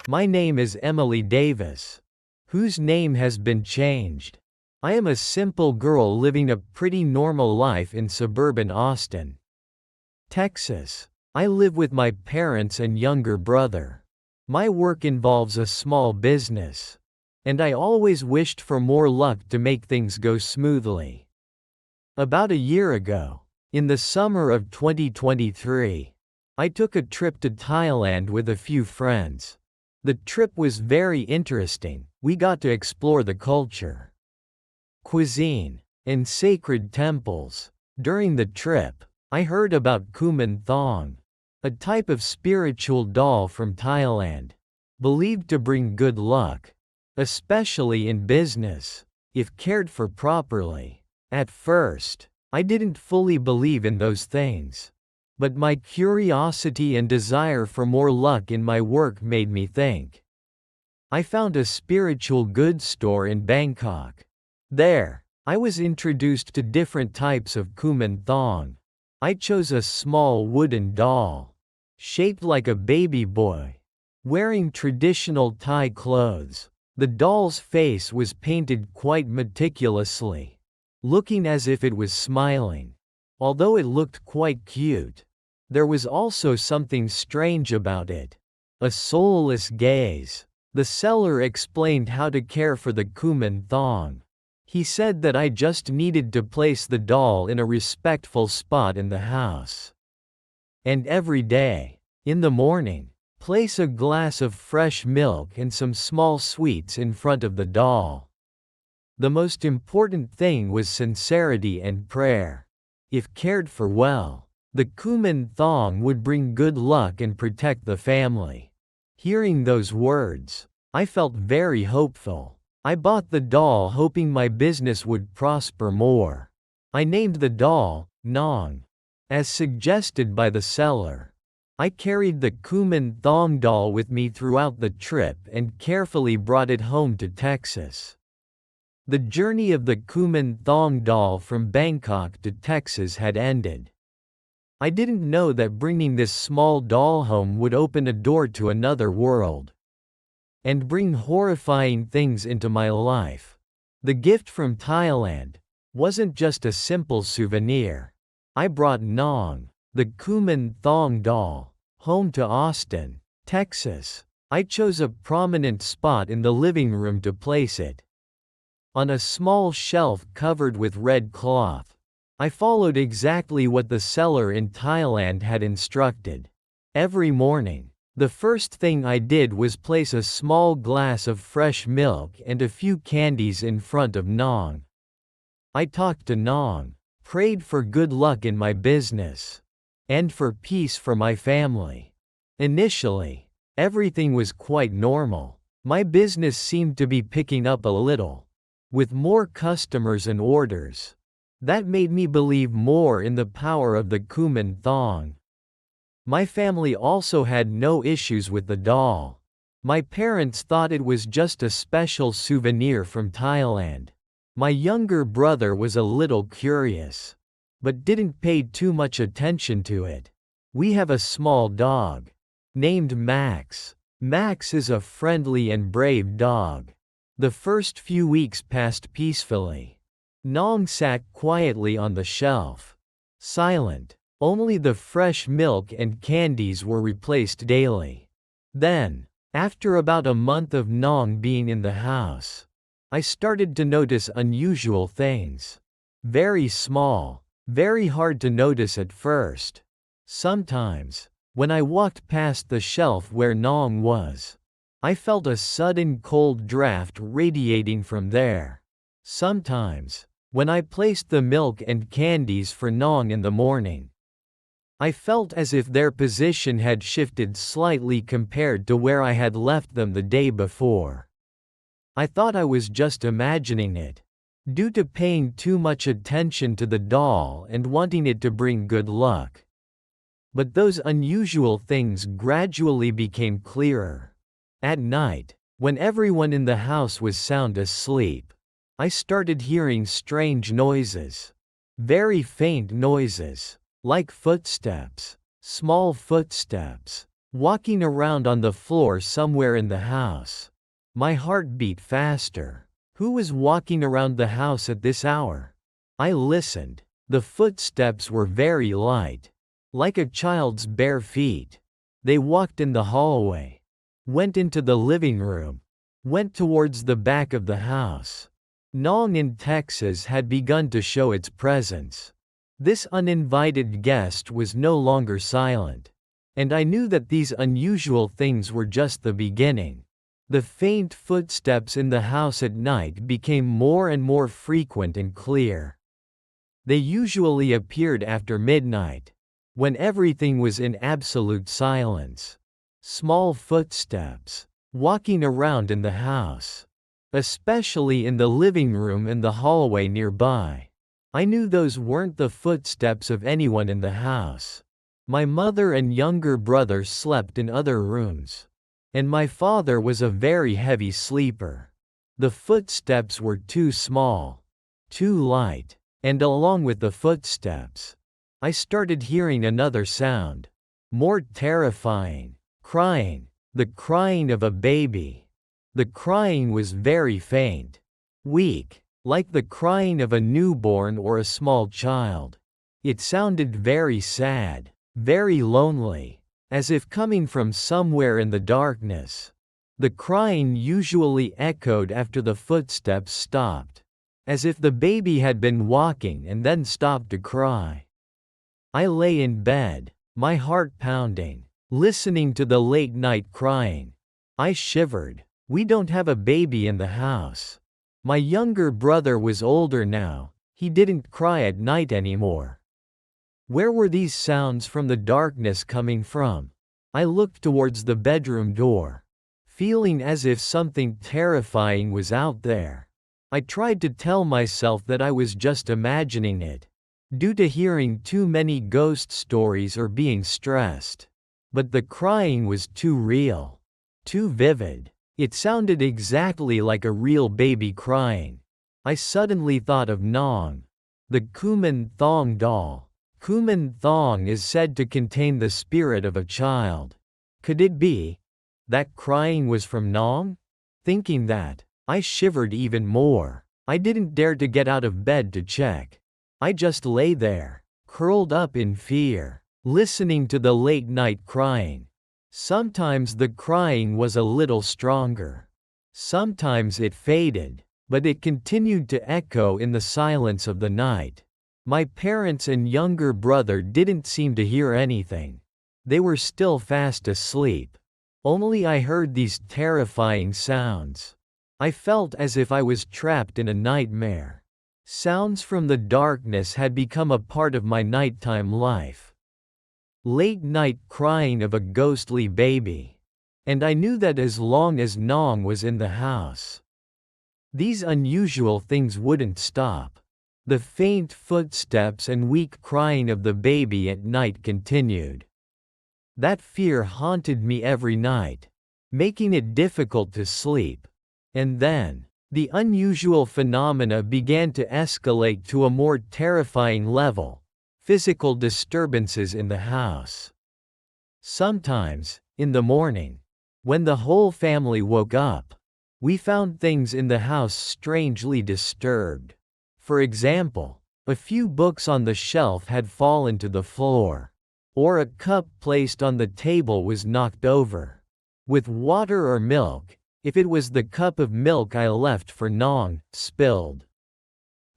My name is Emily Davis, whose name has been changed. I am a simple girl living a pretty normal life in suburban Austin, Texas. I live with my parents and younger brother. My work involves a small business, and I always wished for more luck to make things go smoothly. About a year ago, in the summer of 2023, I took a trip to Thailand with a few friends. The trip was very interesting. We got to explore the culture, cuisine, and sacred temples. During the trip, I heard about Kuman Thong, a type of spiritual doll from Thailand, believed to bring good luck, especially in business, if cared for properly. At first, I didn't fully believe in those things, but my curiosity and desire for more luck in my work made me think. I found a spiritual goods store in Bangkok. There, I was introduced to different types of Kuman Thong. I chose a small wooden doll, shaped like a baby boy, wearing traditional Thai clothes. The doll's face was painted quite meticulously, looking as if it was smiling. Although it looked quite cute, there was also something strange about it. A soulless gaze. The seller explained how to care for the Kuman Thong. He said that I just needed to place the doll in a respectful spot in the house. And every day, in the morning, place a glass of fresh milk and some small sweets in front of the doll. The most important thing was sincerity and prayer. If cared for well, the Kuman Thong would bring good luck and protect the family. Hearing those words, I felt very hopeful. I bought the doll hoping my business would prosper more. I named the doll Nong, as suggested by the seller. I carried the Kuman Thong doll with me throughout the trip and carefully brought it home to Texas. The journey of the Kuman Thong doll from Bangkok to Texas had ended. I didn't know that bringing this small doll home would open a door to another world and bring horrifying things into my life. The gift from Thailand wasn't just a simple souvenir. I brought Nong, the Kuman Thong doll, home to Austin, Texas. I chose a prominent spot in the living room to place it, on a small shelf covered with red cloth. I followed exactly what the seller in Thailand had instructed. Every morning, the first thing I did was place a small glass of fresh milk and a few candies in front of Nong. I talked to Nong, prayed for good luck in my business, and for peace for my family. Initially, everything was quite normal. My business seemed to be picking up a little, with more customers and orders. That made me believe more in the power of the Kuman Thong. My family also had no issues with the doll. My parents thought it was just a special souvenir from Thailand. My younger brother was a little curious, but didn't pay too much attention to it. We have a small dog, named Max. Max is a friendly and brave dog. The first few weeks passed peacefully. Nong sat quietly on the shelf, silent. Only the fresh milk and candies were replaced daily. Then, after about a month of Nong being in the house, I started to notice unusual things. Very small, very hard to notice at first. Sometimes, when I walked past the shelf where Nong was, I felt a sudden cold draft radiating from there. Sometimes, when I placed the milk and candies for Nong in the morning, I felt as if their position had shifted slightly compared to where I had left them the day before. I thought I was just imagining it, due to paying too much attention to the doll and wanting it to bring good luck. But those unusual things gradually became clearer. At night, when everyone in the house was sound asleep, I started hearing strange noises. Very faint noises, like footsteps, small footsteps. walking around on the floor somewhere in the house. My heart beat faster. Who was walking around the house at this hour? I listened. The footsteps were very light, like a child's bare feet. They walked in the hallway, went into the living room, went towards the back of the house. Nong in Texas had begun to show its presence. This uninvited guest was no longer silent, and I knew that these unusual things were just the beginning. The faint footsteps in the house at night became more and more frequent and clear. They usually appeared after midnight, when everything was in absolute silence. Small footsteps, walking around in the house, especially in the living room and the hallway nearby. I knew those weren't the footsteps of anyone in the house. My mother and younger brother slept in other rooms, and my father was a very heavy sleeper. The footsteps were too small, too light, and along with the footsteps, I started hearing another sound, more terrifying, crying, the crying of a baby. The crying was very faint, weak, like the crying of a newborn or a small child. It sounded very sad, very lonely, as if coming from somewhere in the darkness. The crying usually echoed after the footsteps stopped, as if the baby had been walking and then stopped to cry. I lay in bed, my heart pounding, listening to the late-night crying. I shivered. We don't have a baby in the house. My younger brother was older now, he didn't cry at night anymore. Where were these sounds from the darkness coming from? I looked towards the bedroom door, feeling as if something terrifying was out there. I tried to tell myself that I was just imagining it, due to hearing too many ghost stories or being stressed. But the crying was too real, too vivid. It sounded exactly like a real baby crying. I suddenly thought of Nong, the Kuman Thong doll. Kuman Thong is said to contain the spirit of a child. Could it be that crying was from Nong? Thinking that, I shivered even more. I didn't dare to get out of bed to check. I just lay there, curled up in fear, listening to the late-night crying. Sometimes the crying was a little stronger. Sometimes it faded, but it continued to echo in the silence of the night. My parents and younger brother didn't seem to hear anything. They were still fast asleep. Only I heard these terrifying sounds. I felt as if I was trapped in a nightmare. Sounds from the darkness had become a part of my nighttime life. Late-night crying of a ghostly baby. And I knew that as long as Nong was in the house, these unusual things wouldn't stop. The faint footsteps and weak crying of the baby at night continued. That fear haunted me every night, making it difficult to sleep. And then, the unusual phenomena began to escalate to a more terrifying level. Physical disturbances in the house. Sometimes, in the morning, when the whole family woke up, we found things in the house strangely disturbed. For example, a few books on the shelf had fallen to the floor, or a cup placed on the table was knocked over. With water or milk, if it was the cup of milk I left for Nong, spilled.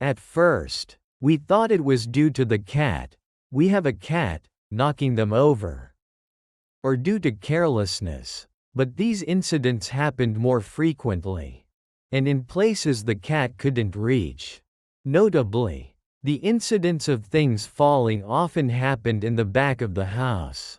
At first, we thought it was due to the cat, we have a cat, knocking them over. Or due to carelessness, but these incidents happened more frequently, and in places the cat couldn't reach. Notably, the incidents of things falling often happened in the back of the house,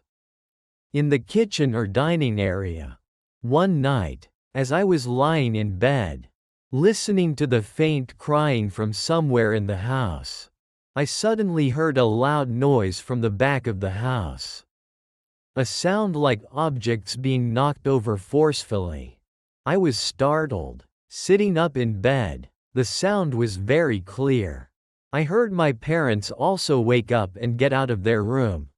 in the kitchen or dining area. One night, as I was lying in bed, listening to the faint crying from somewhere in the house, I suddenly heard a loud noise from the back of the house. A sound like objects being knocked over forcefully. I was startled. Sitting up in bed, the sound was very clear. I heard my parents also wake up and get out of their room.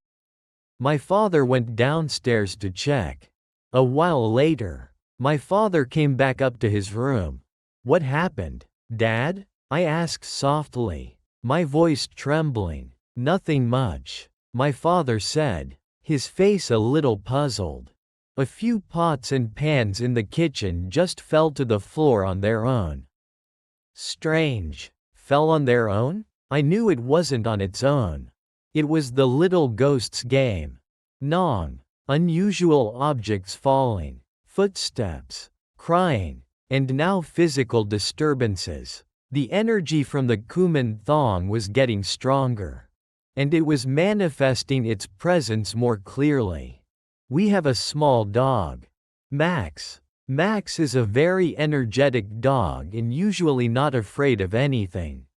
My father went downstairs to check. A while later, my father came back up to his room. "What happened, Dad?" I asked softly, my voice trembling. "Nothing much," my father said, his face a little puzzled. "A few pots and pans in the kitchen just fell to the floor on their own." "Strange. Fell on their own?" I knew it wasn't on its own. It was the little ghost's game. Nong. Unusual objects falling, footsteps, crying, and now physical disturbances. The energy from the Kuman Thong was getting stronger. And it was manifesting its presence more clearly. We have a small dog. Max. Max is a very energetic dog and usually not afraid of anything.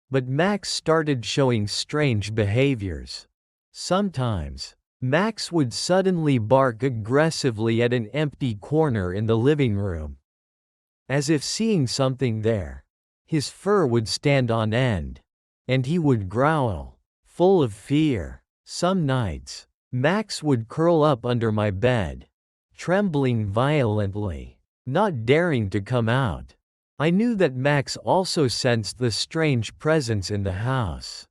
But Max started showing strange behaviors. Sometimes, Max would suddenly bark aggressively at an empty corner in the living room. As if seeing something there. His fur would stand on end. And he would growl, full of fear. Some nights, Max would curl up under my bed, trembling violently, not daring to come out. I knew that Max also sensed the strange presence in the house.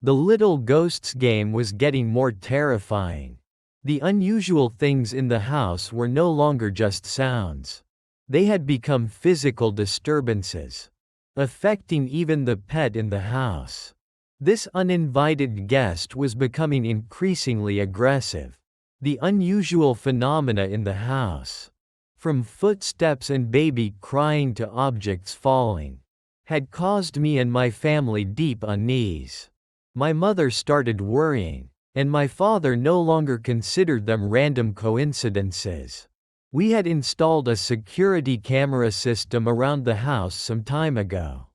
The little ghost's game was getting more terrifying. The unusual things in the house were no longer just sounds. They had become physical disturbances, affecting even the pet in the house. This uninvited guest was becoming increasingly aggressive. The unusual phenomena in the house, from footsteps and baby crying to objects falling, had caused me and my family deep unease. My mother started worrying, and my father no longer considered them random coincidences. We had installed a security camera system around the house some time ago.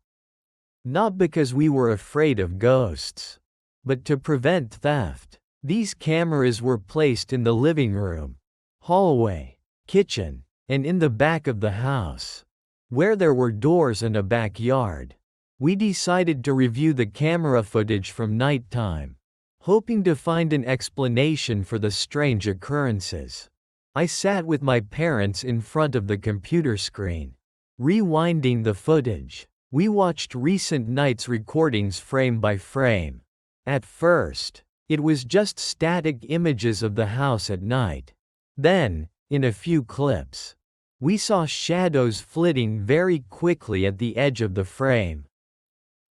Not because we were afraid of ghosts, but to prevent theft. These cameras were placed in the living room, hallway, kitchen, and in the back of the house, where there were doors and a backyard. We decided to review the camera footage from nighttime, hoping to find an explanation for the strange occurrences. I sat with my parents in front of the computer screen, rewinding the footage. We watched recent nights' recordings frame by frame. At first, it was just static images of the house at night. Then, in a few clips, we saw shadows flitting very quickly at the edge of the frame,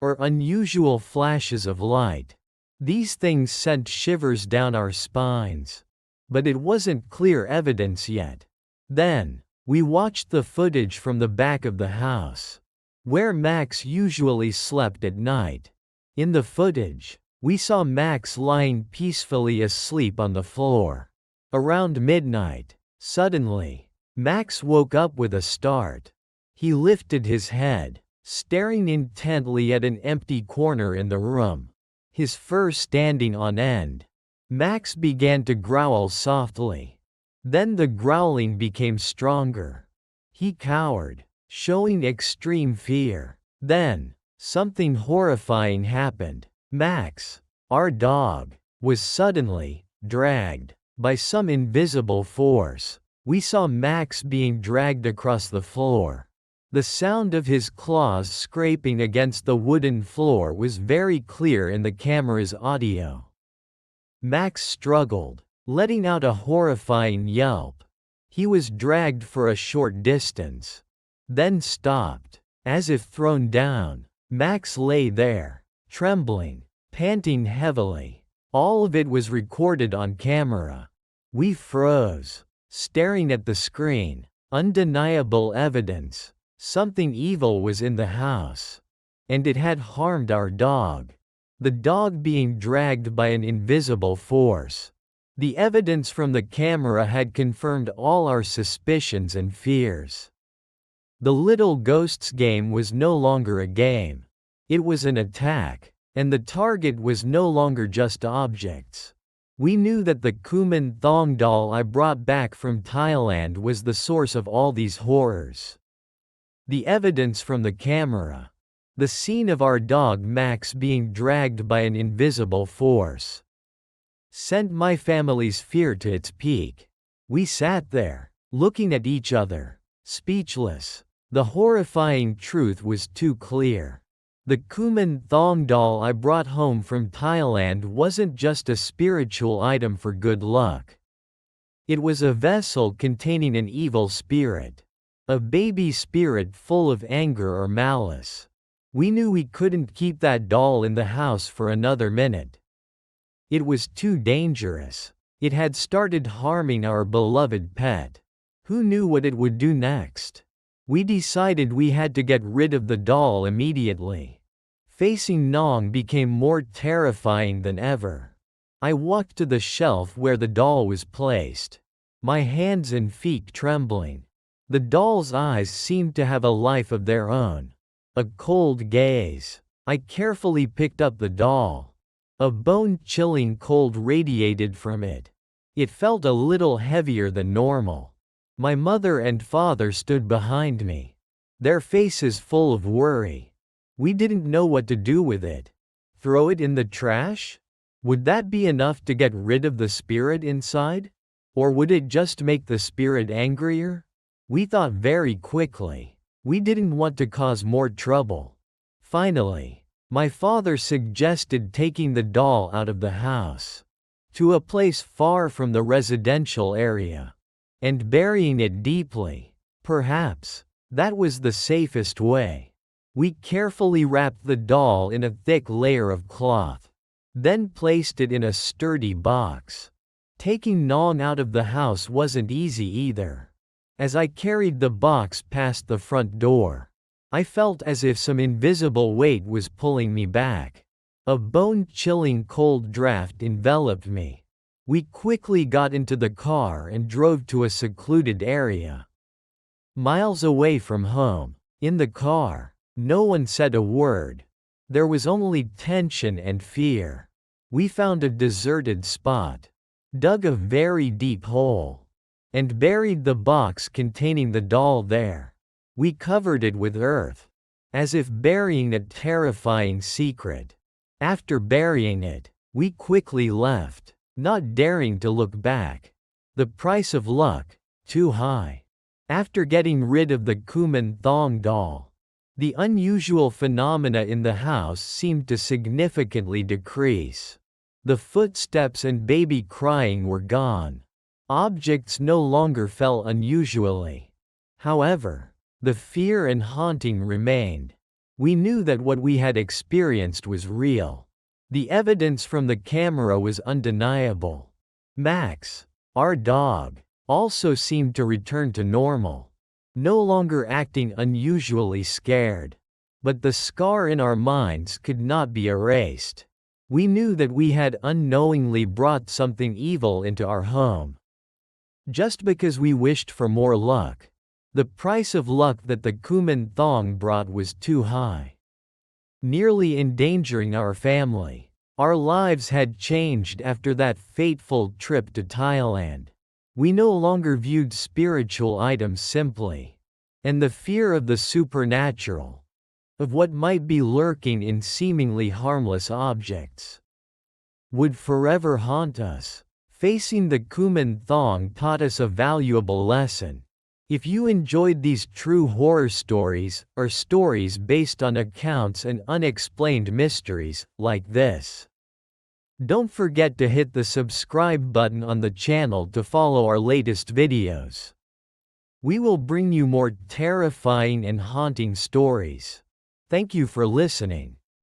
or unusual flashes of light. These things sent shivers down our spines. But it wasn't clear evidence yet. Then, we watched the footage from the back of the house, where Max usually slept at night. In the footage, we saw Max lying peacefully asleep on the floor. Around midnight, suddenly, Max woke up with a start. He lifted his head, staring intently at an empty corner in the room, his fur standing on end. Max began to growl softly. Then the growling became stronger. He cowered, showing extreme fear. Then, something horrifying happened. Max, our dog, was suddenly dragged by some invisible force. We saw Max being dragged across the floor. The sound of his claws scraping against the wooden floor was very clear in the camera's audio. Max struggled, letting out a horrifying yelp. He was dragged for a short distance, then stopped. As if thrown down, Max lay there, trembling, panting heavily. All of it was recorded on camera. We froze, staring at the screen. Undeniable evidence. Something evil was in the house. And it had harmed our dog. The dog being dragged by an invisible force. The evidence from the camera had confirmed all our suspicions and fears. The little ghost's game was no longer a game. It was an attack, and the target was no longer just objects. We knew that the Kuman Thong doll I brought back from Thailand was the source of all these horrors. The evidence from the camera. The scene of our dog Max being dragged by an invisible force. sent my family's fear to its peak. We sat there, looking at each other, speechless. The horrifying truth was too clear. The Kuman Thong doll I brought home from Thailand wasn't just a spiritual item for good luck. It was a vessel containing an evil spirit. A baby spirit full of anger or malice. We knew we couldn't keep that doll in the house for another minute. It was too dangerous. It had started harming our beloved pet. Who knew what it would do next? We decided we had to get rid of the doll immediately. Facing Nong became more terrifying than ever. I walked to the shelf where the doll was placed, my hands and feet trembling. The doll's eyes seemed to have a life of their own. A cold gaze. I carefully picked up the doll. A bone-chilling cold radiated from it. It felt a little heavier than normal. My mother and father stood behind me, their faces full of worry. We didn't know what to do with it. Throw it in the trash? Would that be enough to get rid of the spirit inside? Or would it just make the spirit angrier? We thought very quickly. We didn't want to cause more trouble. Finally, my father suggested taking the doll out of the house, to a place far from the residential area, and burying it deeply. Perhaps that was the safest way. We carefully wrapped the doll in a thick layer of cloth, then placed it in a sturdy box. Taking Nong out of the house wasn't easy either. As I carried the box past the front door, I felt as if some invisible weight was pulling me back. A bone-chilling cold draft enveloped me. We quickly got into the car and drove to a secluded area, miles away from home. In the car, no one said a word. There was only tension and fear. We found a deserted spot, dug a very deep hole, and buried the box containing the doll there. We covered it with earth, as if burying a terrifying secret. After burying it, we quickly left, not daring to look back. The price of luck, too high. After getting rid of the Kuman Thong doll, the unusual phenomena in the house seemed to significantly decrease. The footsteps and baby crying were gone. Objects no longer fell unusually. However, the fear and haunting remained. We knew that what we had experienced was real. The evidence from the camera was undeniable. Max, our dog, also seemed to return to normal, no longer acting unusually scared. But the scar in our minds could not be erased. We knew that we had unknowingly brought something evil into our home. Just because we wished for more luck, the price of luck that the Kuman Thong brought was too high, nearly endangering our family. Our lives had changed after that fateful trip to Thailand. We no longer viewed spiritual items simply, and the fear of the supernatural, of what might be lurking in seemingly harmless objects, would forever haunt us. Facing the Kuman Thong taught us a valuable lesson. If you enjoyed these true horror stories, or stories based on accounts and unexplained mysteries, like this, don't forget to hit the subscribe button on the channel to follow our latest videos. We will bring you more terrifying and haunting stories. Thank you for listening.